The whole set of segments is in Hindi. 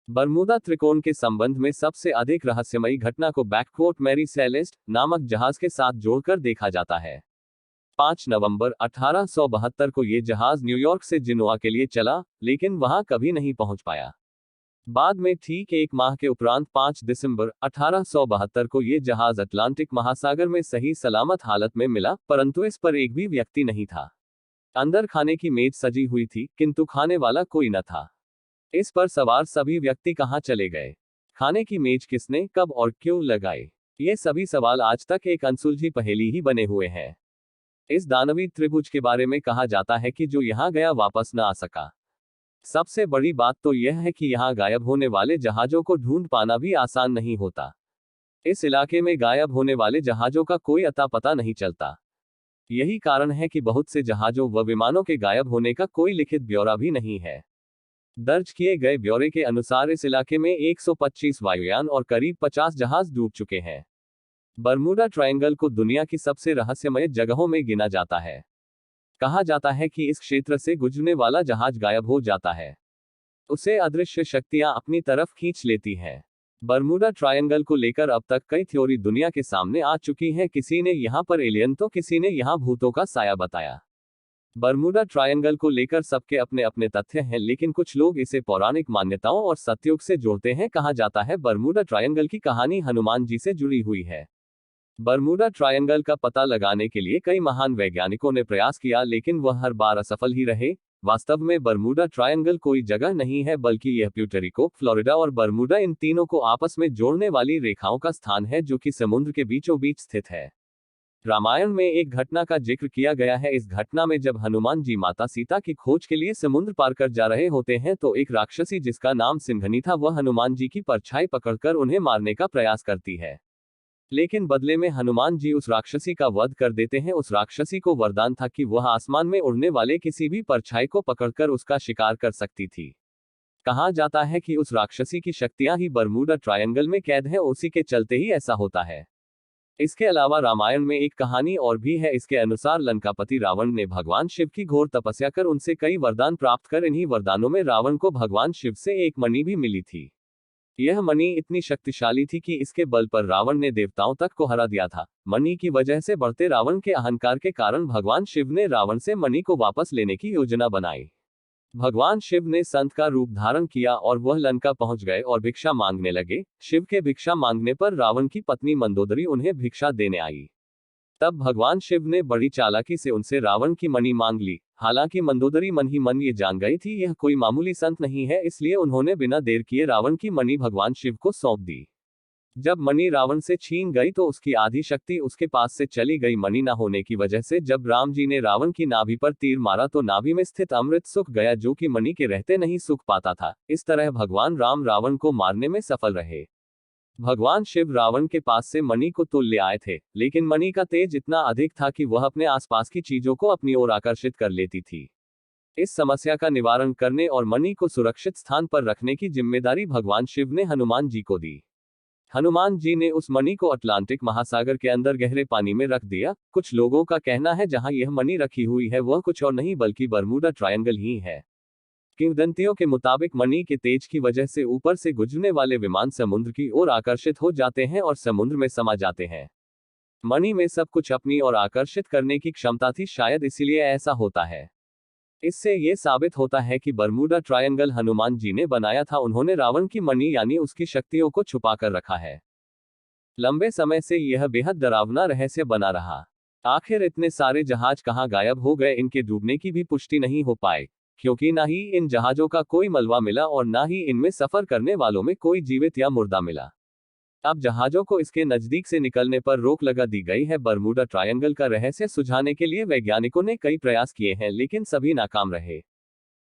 बरमूदा त्रिकोण के संबंध में सबसे अधिक रहस्यमयी घटना को बैकवॉट मैरी सेलेस्ट नामक जहाज के साथ जोड़कर देखा जाता है। 5 नवंबर 1872 को ये जहाज न्यूयॉर्क से जिनोआ के लिए चला, लेकिन वहां कभी नहीं पहुंच पाया। बाद में ठीक एक माह के उपरांत 5 दिसंबर 1872 को ये जहाज अटलांटिक महासागर में सही सलामत हालत में मिला, परंतु इस पर एक भी व्यक्ति नहीं था। अंदर खाने की मेज सजी हुई थी, किंतु खाने वाला कोई न था। इस पर सवार सभी व्यक्ति कहां चले गए? खाने की मेज किसने, कब और क्यों लगाई? ये सभी सवाल आज तक एक अनसुलझी पहेली ही बने हुए हैं। इस दानवी त्रिभुज के बारे में कहा जाता है कि जो यहां गया वापस न आ सका। सबसे बड़ी बात तो यह है कि यहां गायब होने वाले जहाजों को ढूंढ पाना भी आसान नहीं होता। इस इलाके में गायब होने वाले जहाजों का कोई अता पता नहीं चलता। यही कारण है कि बहुत से जहाजों व विमानों के गायब होने का कोई लिखित ब्यौरा भी नहीं है। दर्ज किए गए ब्यौरे के अनुसार इस इलाके में 125 वायुयान और करीब 50 जहाज डूब चुके हैं। बरमूडा ट्रायंगल को दुनिया की सबसे रहस्यमय जगहों में गिना जाता है। कहा जाता है कि इस क्षेत्र से गुजरने वाला जहाज गायब हो जाता है, उसे अदृश्य शक्तियां अपनी तरफ खींच लेती हैं। बरमूडा ट्रायंगल को लेकर अब तक कई थ्योरी दुनिया के सामने आ चुकी हैं। किसी ने यहां पर एलियन तो किसी ने यहां भूतों का साया बताया। बरमूडा ट्रायंगल को लेकर सबके अपने अपने तथ्य हैं, लेकिन कुछ लोग इसे पौराणिक मान्यताओं और सत्युग से जोड़ते हैं। कहा जाता है बरमूडा ट्रायंगल की कहानी हनुमान जी से जुड़ी हुई है। बरमूडा ट्रायंगल का पता लगाने के लिए कई महान वैज्ञानिकों ने प्रयास किया, लेकिन वह हर बार असफल ही रहे। वास्तव में बरमूडा ट्रायंगल कोई जगह नहीं है, बल्कि यह प्यूर्टोरिको, फ्लोरिडा और बरमूडा इन तीनों को आपस में जोड़ने वाली रेखाओं का स्थान है, जो कि समुद्र के बीचों बीच स्थित है। रामायण में एक घटना का जिक्र किया गया है। इस घटना में जब हनुमान जी माता सीता की खोज के लिए समुद्र पार कर जा रहे होते हैं, तो एक राक्षसी जिसका नाम सिंघनी था, वह हनुमान जी की परछाई पकड़कर उन्हें मारने का प्रयास करती है। लेकिन बदले में हनुमान जी उस राक्षसी का वध कर देते हैं। उस राक्षसी को वरदान था कि वह आसमान में उड़ने वाले किसी भी परछाई को पकड़कर उसका शिकार कर सकती थी। कहा जाता है कि उस राक्षसी की शक्तियां ही बरमूडा ट्रायंगल में कैद है, उसी के चलते ही ऐसा होता है। इसके अलावा रामायण में एक कहानी और भी है। इसके अनुसार लंकापति रावण ने भगवान शिव की घोर तपस्या कर उनसे कई वरदान प्राप्त कर इन्हीं वरदानों में रावण को भगवान शिव से एक मणि भी मिली थी। यह मणि इतनी शक्तिशाली थी कि इसके बल पर रावण ने देवताओं तक को हरा दिया था। मणि की वजह से बढ़ते रावण के अहंकार के कारण भगवान शिव ने रावण से मणि को वापस लेने की योजना बनाई। भगवान शिव ने संत का रूप धारण किया और वह लंका पहुंच गए और भिक्षा मांगने लगे। शिव के भिक्षा मांगने पर रावण की पत्नी मंदोदरी उन्हें भिक्षा देने आई। तब भगवान शिव ने बड़ी चालाकी से उनसे रावण की मणि मांग ली। हालांकि मंदोदरी मन ही मन ये जान गई थी यह कोई मामूली संत नहीं है, इसलिए उन्होंने बिना देर किए रावण की मणि भगवान शिव को सौंप दी। जब मणि रावण से छीन गई तो उसकी आधी शक्ति उसके पास से चली गई। मणि न होने की वजह से जब राम जी ने रावण की नाभि पर तीर मारा तो नाभि में स्थित अमृत सूख गया, जो कि मणि के रहते नहीं सूख पाता था। इस तरह भगवान राम रावण को मारने में सफल रहे। भगवान शिव रावण के पास से मणि को तुल ले आए थे, लेकिन मणि का तेज इतना अधिक था कि वह अपने आसपास की चीजों को अपनी ओर आकर्षित कर लेती थी। इस समस्या का निवारण करने और मणि को सुरक्षित स्थान पर रखने की जिम्मेदारी भगवान शिव ने हनुमान जी को दी। हनुमान जी ने उस मणि को अटलांटिक महासागर के अंदर गहरे पानी में रख दिया। कुछ लोगों का कहना है जहां यह मणि रखी हुई है वह कुछ और नहीं बल्कि बरमूडा ट्रायंगल ही है। किंवदंतियों के मुताबिक मणि के तेज की वजह से ऊपर से गुजरने वाले विमान समुद्र की ओर आकर्षित हो जाते हैं और समुद्र में समा जाते हैं। मणि में सब कुछ अपनी ओर आकर्षित करने की क्षमता थी, शायद इसीलिए ऐसा होता है। इससे यह साबित होता है कि बरमूडा ट्रायंगल हनुमान जी ने बनाया था। उन्होंने रावण की मणि यानी उसकी शक्तियों को छुपा कर रखा है। लंबे समय से यह बेहद डरावना रहस्य बना रहा। आखिर इतने सारे जहाज कहां गायब हो गए? इनके डूबने की भी पुष्टि नहीं हो पाई, क्योंकि ना ही इन जहाजों का कोई मलबा मिला और ना ही इनमें सफर करने वालों में कोई जीवित या मुर्दा मिला। अब जहाजों को इसके नजदीक से निकलने पर रोक लगा दी गई है। बरमूडा ट्रायंगल का रहस्य सुझाने के लिए वैज्ञानिकों ने कई प्रयास किए हैं, लेकिन सभी नाकाम रहे।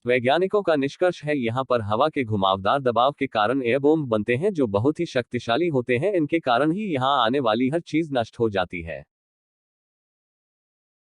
वैज्ञानिकों का निष्कर्ष है यहाँ पर हवा के घुमावदार दबाव के कारण एयर बॉम्ब बनते हैं, जो बहुत ही शक्तिशाली होते हैं। इनके कारण ही यहाँ आने वाली हर चीज नष्ट हो जाती है।